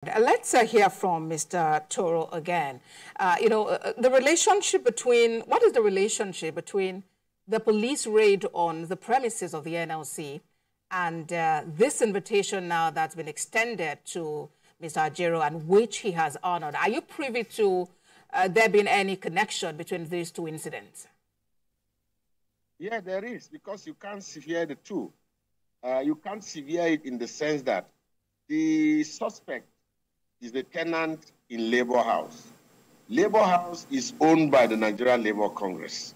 Let's hear from Mr. Toro again. The relationship between, what is the relationship between the police raid on the premises of the NLC and this invitation now that's been extended to Mr. Ajaero and which he has honored? Are you privy to there being any connection between these two incidents? Yeah, there is, because you can't sever the two. You can't sever it in the sense that the suspect is the tenant in Labour House. Labour House is owned by the Nigerian Labour Congress.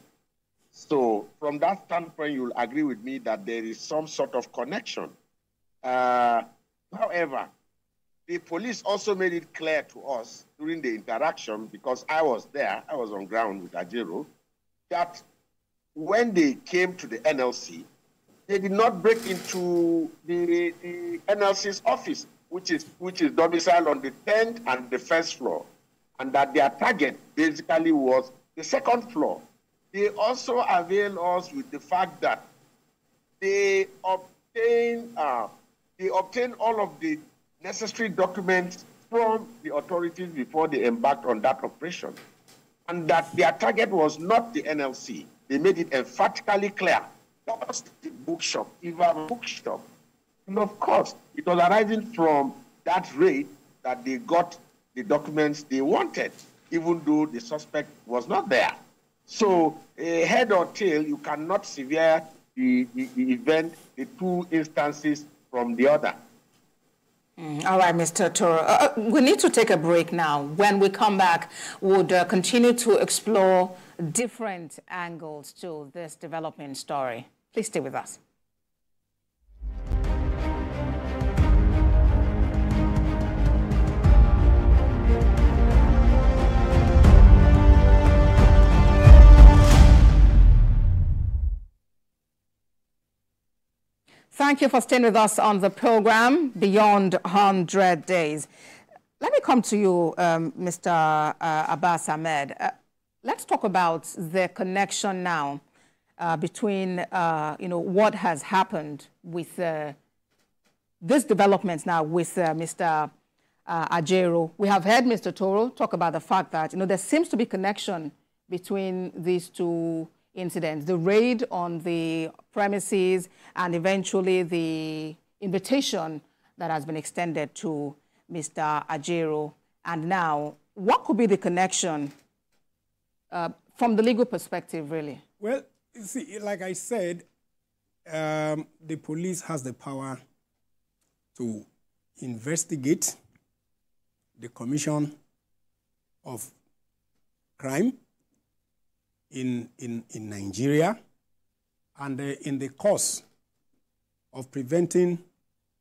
So from that standpoint, you'll agree with me that there is some sort of connection. However, the police also made it clear to us during the interaction, because I was there, I was on ground with Ajaero, that when they came to the NLC, they did not break into the NLC's office, which is domiciled on the 10th and the 1st floor, and that their target basically was the 2nd floor. They also avail us with the fact that they obtained all of the necessary documents from the authorities before they embarked on that operation, and that their target was not the NLC. They made it emphatically clear. That was the bookshop, even bookshop. And of course, it was arising from that raid that they got the documents they wanted, even though the suspect was not there. So, head or tail, you cannot sever the event, the two instances from the other. All right, Mr. Toro. We need to take a break now. When we come back, we'll continue to explore different angles to this developing story. Please stay with us. Thank you for staying with us on the program Beyond 100 Days. Let me come to you, Mr. Abbas Ahmed. Let's talk about the connection now between, what has happened with this development now with Mr. Ajaero. We have heard Mr. Toro talk about the fact that, there seems to be connection between these two incidents, the raid on the premises and eventually the invitation that has been extended to Mr. Ajaero. And now, what could be the connection from the legal perspective, really? Well, you see, like I said, the police has the power to investigate the commission of crime in Nigeria, and in the course of preventing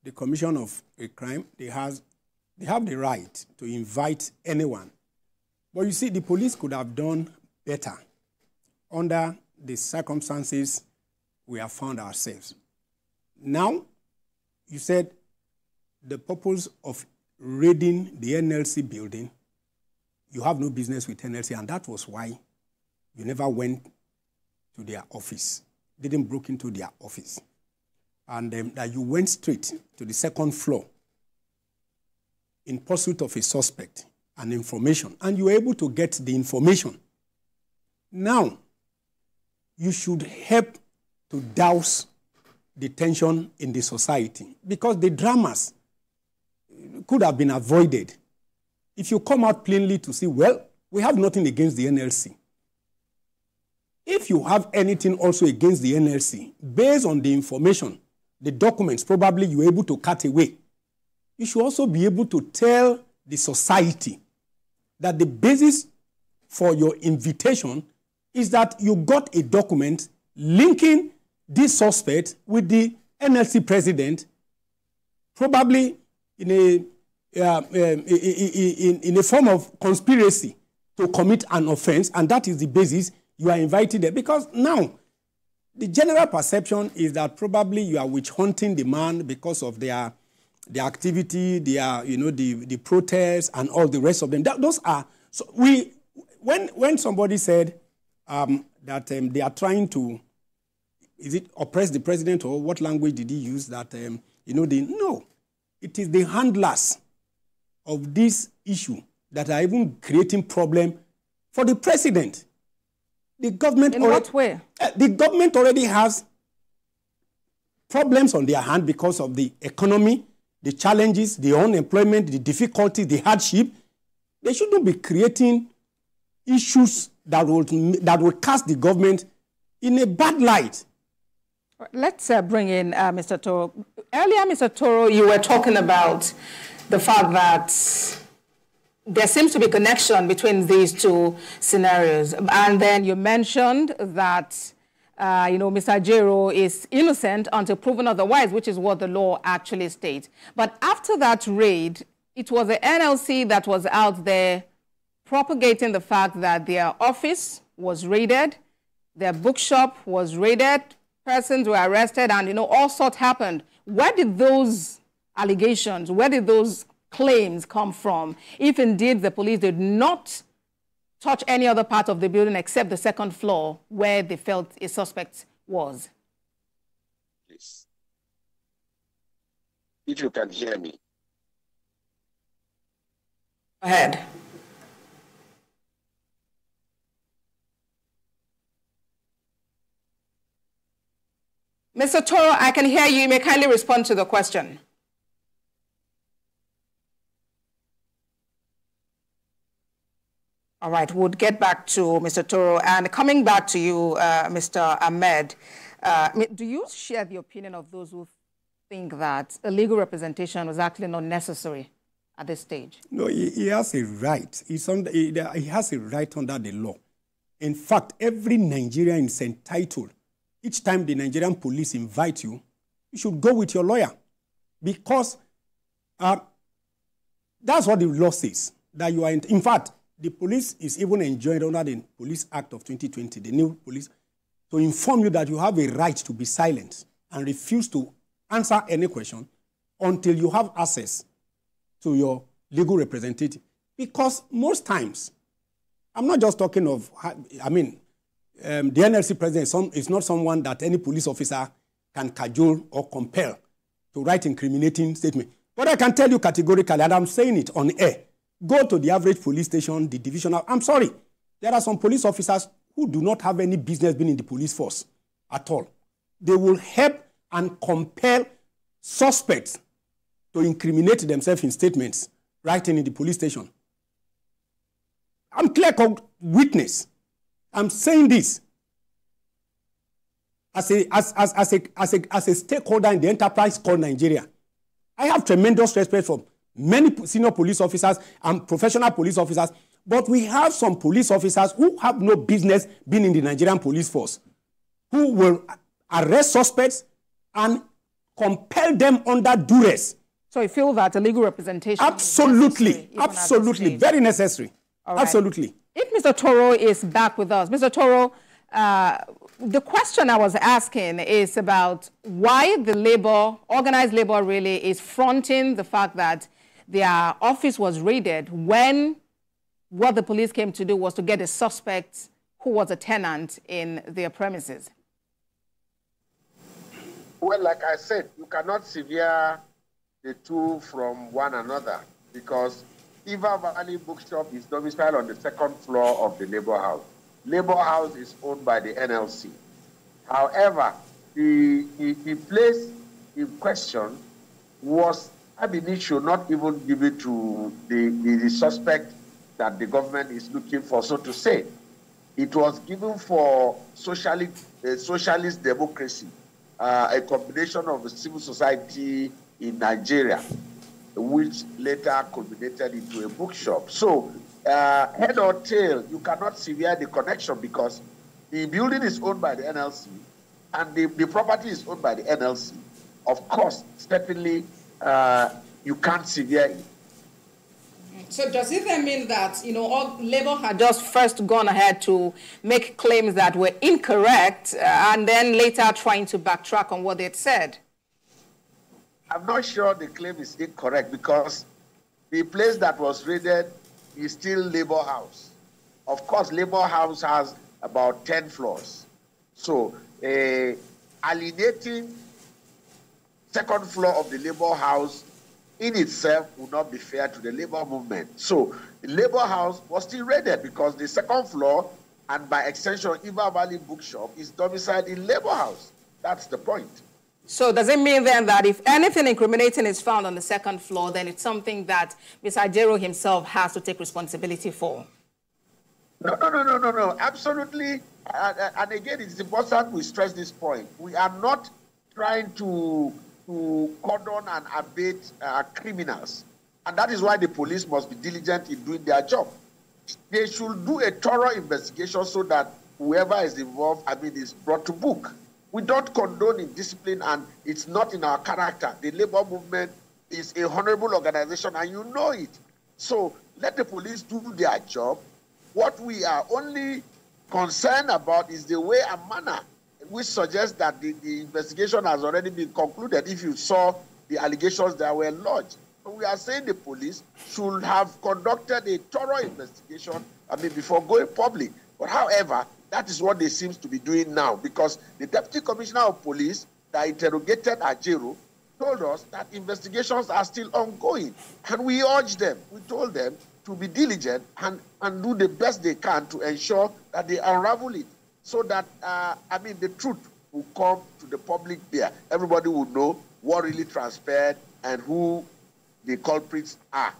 the commission of a crime, they have the right to invite anyone. But you see, the police could have done better under the circumstances we have found ourselves. Now, you said the purpose of raiding the NLC building, you have no business with NLC, and that was why you never went to their office, didn't break into their office, and that you went straight to the 2nd floor in pursuit of a suspect and information, and you were able to get the information. Now, you should help to douse the tension in the society, because the dramas could have been avoided if you come out plainly to say, well, we have nothing against the NLC. If you have anything also against the NLC, based on the information, the documents probably you were able to cut away, you should also be able to tell the society that the basis for your invitation is that you got a document linking this suspect with the NLC president, probably in a form of conspiracy to commit an offense, and that is the basis you are invited there. Because now, the general perception is that probably you are witch hunting the man because of their activity, the protests and all the rest of them. Those are, so when somebody said that they are trying to, is it oppress the president, or what language did he use that, no, it is the handlers of this issue that are even creating problem for the president. The government In what way? The government already has problems on their hand because of the economy, the challenges, the unemployment, the difficulty, the hardship. They shouldn't be creating issues that will cast the government in a bad light. Let's bring in Mr. Toro. Earlier, Mr. Toro, you were talking about the fact that there seems to be a connection between these two scenarios. And then you mentioned that, Mr. Ajaero is innocent until proven otherwise, which is what the law actually states. But after that raid, it was the NLC that was out there propagating the fact that their office was raided, their bookshop was raided, persons were arrested, and, all sorts happened. Where did those allegations, where did those claims come from, if indeed the police did not touch any other part of the building except the second floor where they felt a suspect was? Please, if you can hear me. Go ahead. Mr. Toro, I can hear you. You may kindly respond to the question. All right, we'll get back to Mr. Toro. And coming back to you, Mr. Ahmed, do you share the opinion of those who think that a legal representation was actually not necessary at this stage? No, he has a right. He has a right under the law. In fact, every Nigerian is entitled. Each time the Nigerian police invite you, you should go with your lawyer. Because that's what the law says. That you are in fact, the police is even enjoined under the Police Act of 2020, the new police, to inform you that you have a right to be silent and refuse to answer any question until you have access to your legal representative. Because most times, I'm not just talking of, the NLC president is not someone that any police officer can cajole or compel to write incriminating statement. But I can tell you categorically, and I'm saying it on air, go to the average police station, the divisional. I'm sorry, there are some police officers who do not have any business being in the police force at all. They will help and compel suspects to incriminate themselves in statements writing in the police station. I'm clear witness. I'm saying this as a stakeholder in the enterprise called Nigeria. I have tremendous respect for many senior police officers and professional police officers, but we have some police officers who have no business being in the Nigerian police force, who will arrest suspects and compel them under duress. So you feel that a legal representation absolutely, absolutely, very necessary. Right. Absolutely. If Mr. Toro is back with us, Mr. Toro, the question I was asking is about why the organized labor really is fronting the fact that their office was raided when what the police came to do was to get a suspect who was a tenant in their premises. Well, like I said, you cannot sever the two from one another because Eva Valley Bookshop is domiciled on the second floor of the Labour House. Labour House is owned by the NLC. However, the place in question was ab initio not even given to the suspect that the government is looking for, so to say. It was given for socialist democracy, a combination of the civil society in Nigeria, which later culminated into a bookshop. So, head or tail, you cannot sever the connection because the building is owned by the NLC and the property is owned by the NLC. Of course, certainly, you can't sever it. So does it then mean that, all Labour had just first gone ahead to make claims that were incorrect and then later trying to backtrack on what they'd said? I'm not sure the claim is incorrect because the place that was raided is still Labour House. Of course, Labour House has about 10 floors. So, alienating second floor of the Labour House in itself would not be fair to the labor movement. So the Labor House was still raided because the second floor, and by extension, Iva Valley Bookshop, is domiciled in Labor House. That's the point. So does it mean then that if anything incriminating is found on the second floor, then it's something that Mr. Ajaero himself has to take responsibility for? No, absolutely. And again, it's important we stress this point. We are not trying to cordon and abate criminals. And that is why the police must be diligent in doing their job. They should do a thorough investigation so that whoever is involved, is brought to book. We don't condone indiscipline, and it's not in our character. The labor movement is a honorable organization, and you know it. So let the police do their job. What we are only concerned about is the way and manner, which suggests that the investigation has already been concluded if you saw the allegations that were lodged. So we are saying the police should have conducted a thorough investigation before going public. But however, that is what they seem to be doing now, because the Deputy Commissioner of Police that interrogated Ajaero told us that investigations are still ongoing. And we urged them, we told them to be diligent and do the best they can to ensure that they unravel it, so that, the truth will come to the public there. Everybody will know what really transpired and who the culprits are.